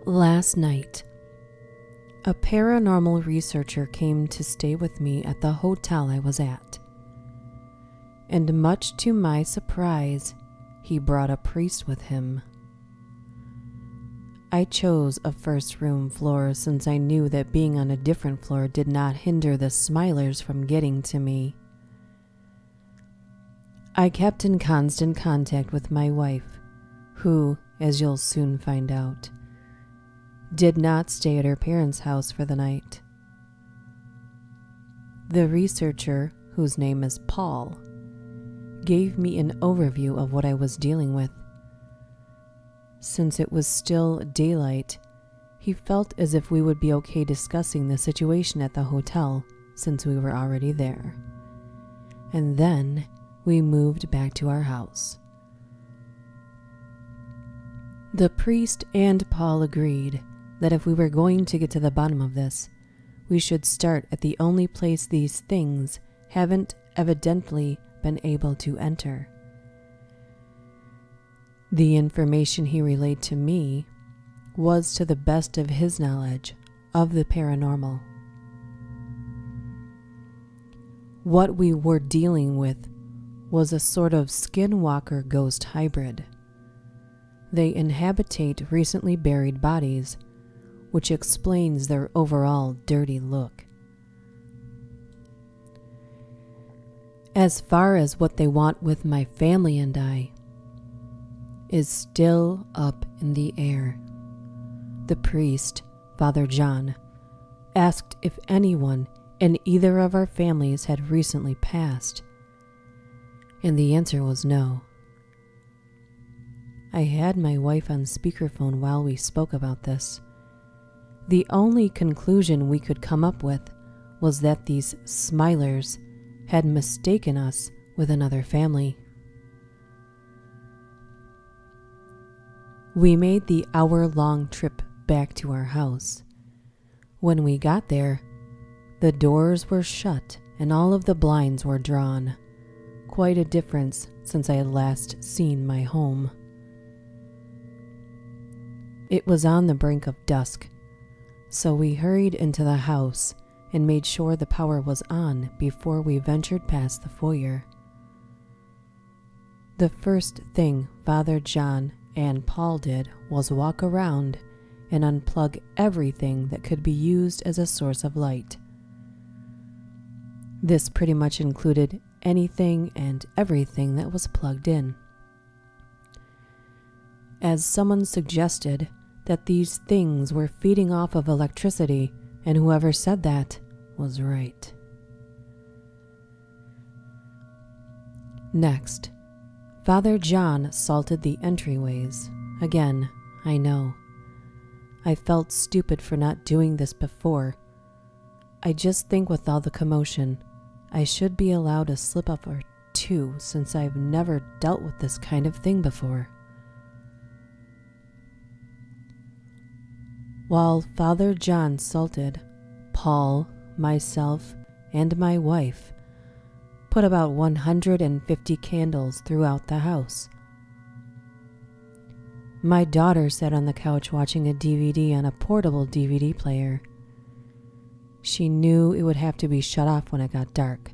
Last night, a paranormal researcher came to stay with me at the hotel I was at. And much to my surprise, he brought a priest with him. I chose a first room floor since I knew that being on a different floor did not hinder the Smilers from getting to me. I kept in constant contact with my wife, who, as you'll soon find out, did not stay at her parents' house for the night. The researcher, whose name is Paul, gave me an overview of what I was dealing with. Since it was still daylight, he felt as if we would be okay discussing the situation at the hotel since we were already there. And then we moved back to our house. The priest and Paul agreed that if we were going to get to the bottom of this, we should start at the only place these things haven't evidently been able to enter. The information he relayed to me was to the best of his knowledge of the paranormal. What we were dealing with was a sort of skinwalker ghost hybrid. They inhabitate recently buried bodies, which explains their overall dirty look. As far as what they want with my family and I is still up in the air. The priest, Father John, asked if anyone in either of our families had recently passed, and the answer was no. I had my wife on speakerphone while we spoke about this. The only conclusion we could come up with was that these Smilers had mistaken us with another family. We made the hour-long trip back to our house. When we got there, the doors were shut and all of the blinds were drawn. Quite a difference since I had last seen my home. It was on the brink of dusk, so we hurried into the house and made sure the power was on before we ventured past the foyer. The first thing Father John and Paul did was walk around and unplug everything that could be used as a source of light. This pretty much included anything and everything that was plugged in. As someone suggested that these things were feeding off of electricity, and whoever said that was right. Next, Father John salted the entryways. Again, I know. I felt stupid for not doing this before. I just think with all the commotion, I should be allowed a slip-up or two since I've never dealt with this kind of thing before. While Father John salted, Paul, myself, and my wife put about 150 candles throughout the house. My daughter sat on the couch watching a DVD on a portable DVD player. She knew it would have to be shut off when it got dark.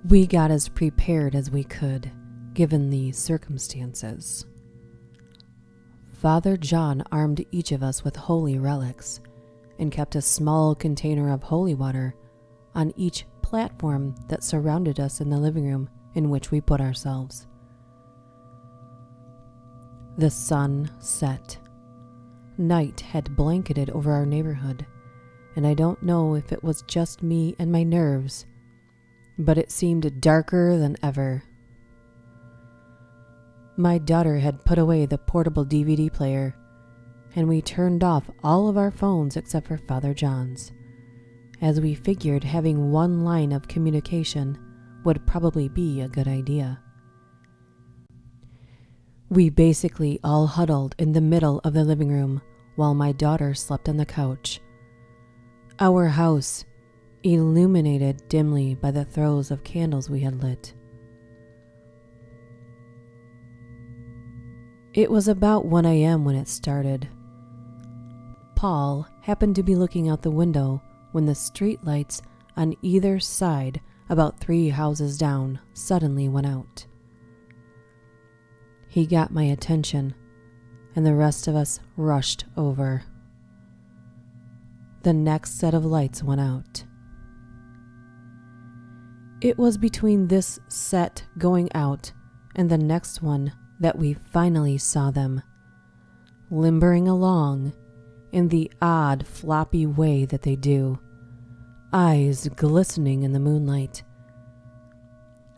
We got as prepared as we could, given the circumstances. Father John armed each of us with holy relics and kept a small container of holy water on each platform that surrounded us in the living room in which we put ourselves. The sun set. Night had blanketed over our neighborhood, and I don't know if it was just me and my nerves, but it seemed darker than ever. My daughter had put away the portable DVD player, and we turned off all of our phones except for Father John's, as we figured having one line of communication would probably be a good idea. We basically all huddled in the middle of the living room while my daughter slept on the couch. Our house, illuminated dimly by the throws of candles we had lit. It was about 1 a.m. when it started. Paul happened to be looking out the window when the street lights on either side, about 3 houses down, suddenly went out. He got my attention, and the rest of us rushed over. The next set of lights went out. It was between this set going out and the next one that we finally saw them, limbering along in the odd floppy way that they do, eyes glistening in the moonlight.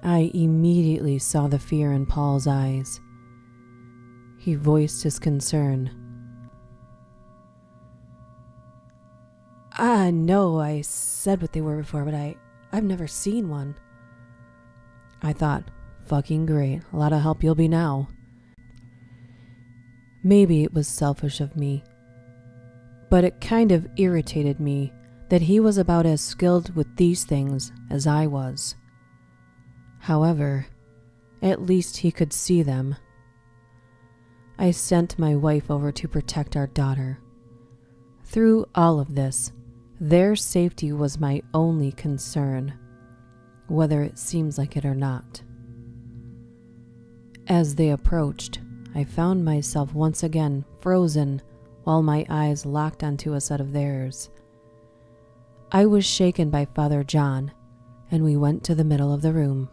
I immediately saw the fear in Paul's eyes. He voiced his concern. "I know I said what they were before, but I've never seen one." I thought, fucking great, a lot of help you'll be now. Maybe it was selfish of me, but it kind of irritated me that he was about as skilled with these things as I was. However, at least he could see them. I sent my wife over to protect our daughter. Through all of this, their safety was my only concern, whether it seems like it or not. As they approached, I found myself once again frozen while my eyes locked onto a set of theirs. I was shaken by Father John, and we went to the middle of the room,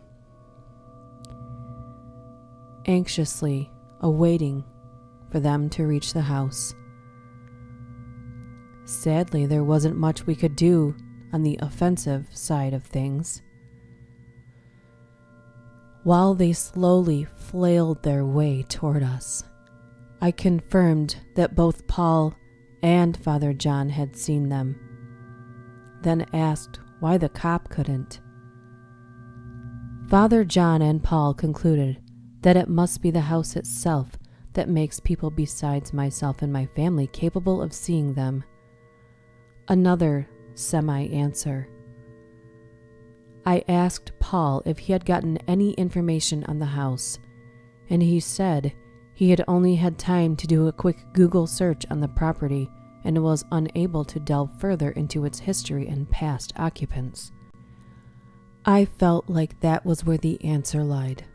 anxiously awaiting for them to reach the house. Sadly, there wasn't much we could do on the offensive side of things. While they slowly flailed their way toward us, I confirmed that both Paul and Father John had seen them, then asked why the cop couldn't. Father John and Paul concluded that it must be the house itself that makes people besides myself and my family capable of seeing them. Another semi-answer. I asked Paul if he had gotten any information on the house, and he said he had only had time to do a quick Google search on the property and was unable to delve further into its history and past occupants. I felt like that was where the answer lied.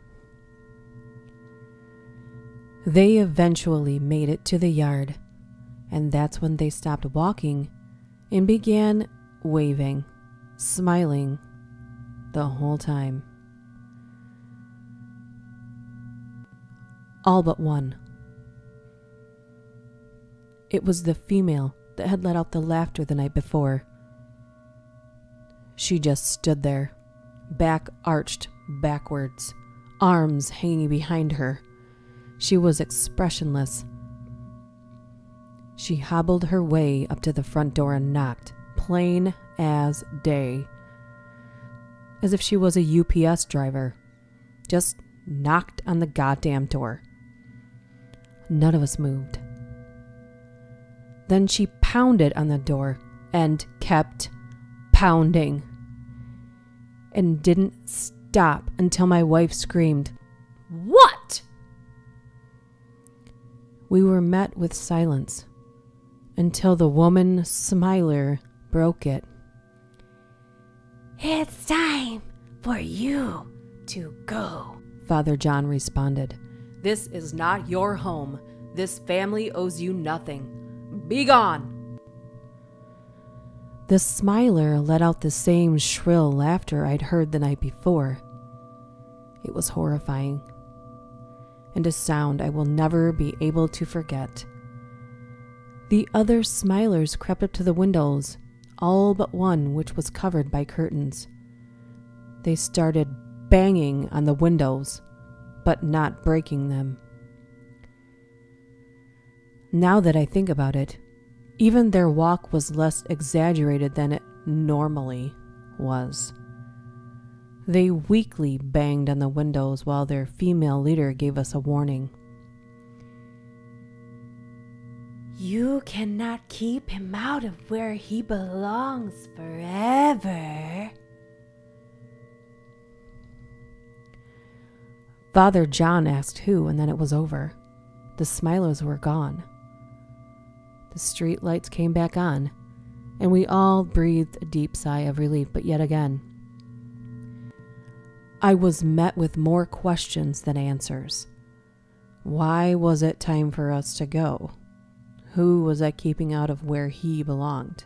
They eventually made it to the yard, and that's when they stopped walking and began waving, smiling the whole time. All but one. It was the female that had let out the laughter the night before. She just stood there, back arched backwards, arms hanging behind her. She was expressionless. She hobbled her way up to the front door and knocked, plain as day, as if she was a UPS driver. Just knocked on the goddamn door. None of us moved. Then she pounded on the door and kept pounding, and didn't stop until my wife screamed, "What?" We were met with silence until the woman Smiler broke it. "It's time for you to go," Father John responded. "This is not your home. This family owes you nothing. Be gone." The Smiler let out the same shrill laughter I'd heard the night before. It was horrifying, and a sound I will never be able to forget. The other Smilers crept up to the windows, all but one which was covered by curtains. They started banging on the windows, but not breaking them. Now that I think about it, even their walk was less exaggerated than it normally was. They weakly banged on the windows while their female leader gave us a warning. "You cannot keep him out of where he belongs forever." Father John asked who, and then it was over. the Smilers were gone. The street lights came back on, and we all breathed a deep sigh of relief, but yet again, I was met with more questions than answers. Why was it time for us to go? Who was I keeping out of where he belonged?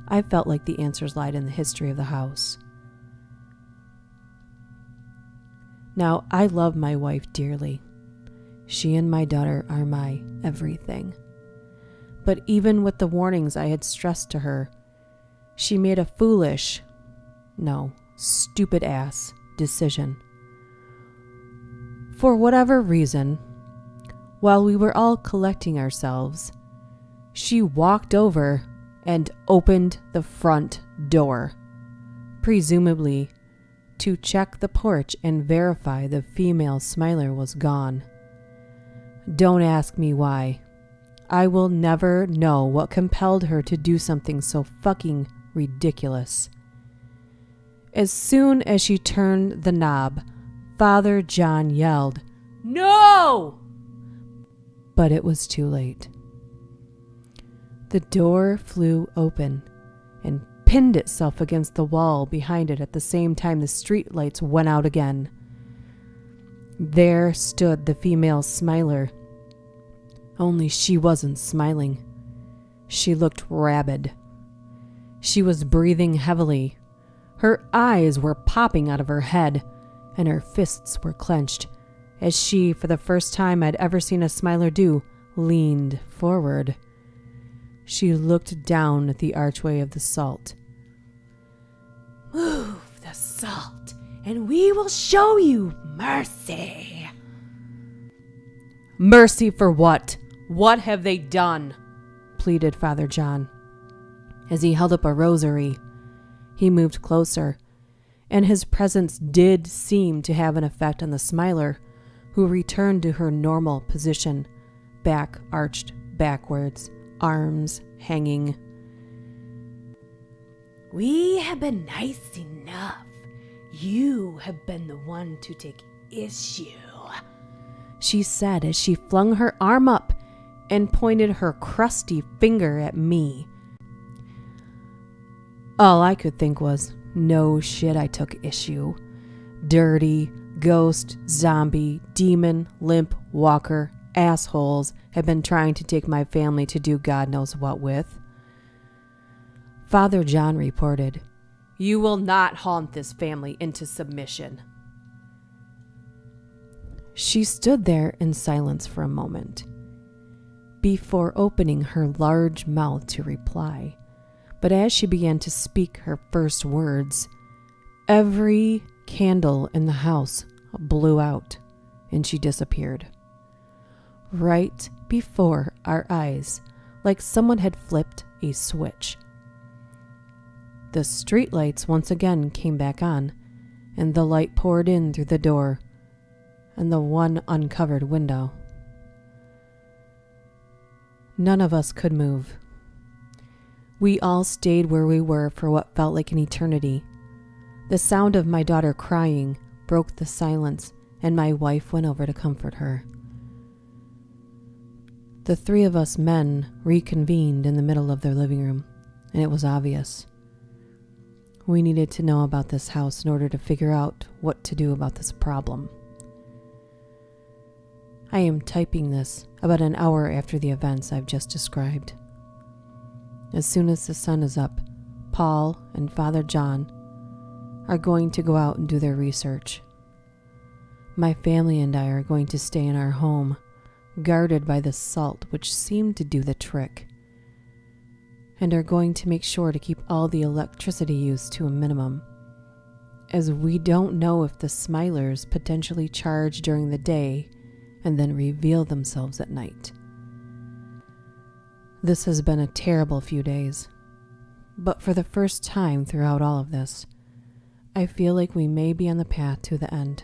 I felt like the answers lied in the history of the house. Now, I love my wife dearly. She and my daughter are my everything. But even with the warnings I had stressed to her, she made a stupid ass decision. For whatever reason, while we were all collecting ourselves, she walked over and opened the front door, presumably to check the porch and verify the female Smiler was gone. Don't ask me why. I will never know what compelled her to do something so fucking ridiculous. As soon as she turned the knob, Father John yelled, "No!" But it was too late. The door flew open and pinned itself against the wall behind it at the same time the street lights went out again. There stood the female Smiler. Only she wasn't smiling. She looked rabid. She was breathing heavily. Her eyes were popping out of her head, and her fists were clenched, as she, for the first time I'd ever seen a Smiler do, leaned forward. She looked down at the archway of the salt. "Move the salt, and we will show you mercy." "Mercy for what? What have they done?" pleaded Father John. As he held up a rosary, he moved closer, and his presence did seem to have an effect on the Smiler, who returned to her normal position, back arched backwards, arms hanging. "We have been nice enough. You have been the one to take issue," she said as she flung her arm up and pointed her crusty finger at me. All I could think was, no shit, I took issue. Dirty, ghost, zombie, demon, limp, walker, assholes have been trying to take my family to do God knows what with. Father John reported, "You will not haunt this family into submission." She stood there in silence for a moment, before opening her large mouth to reply. But as she began to speak her first words, every candle in the house blew out, and she disappeared. Right before our eyes, like someone had flipped a switch. The streetlights once again came back on, and the light poured in through the door and the one uncovered window. None of us could move. We all stayed where we were for what felt like an eternity. The sound of my daughter crying broke the silence, and my wife went over to comfort her. The three of us men reconvened in the middle of their living room, and it was obvious. We needed to know about this house in order to figure out what to do about this problem. I am typing this about an hour after the events I've just described. As soon as the sun is up, Paul and Father John are going to go out and do their research. My family and I are going to stay in our home, guarded by the salt which seemed to do the trick, and are going to make sure to keep all the electricity use to a minimum, as we don't know if the Smilers potentially charge during the day and then reveal themselves at night. This has been a terrible few days, but for the first time throughout all of this, I feel like we may be on the path to the end.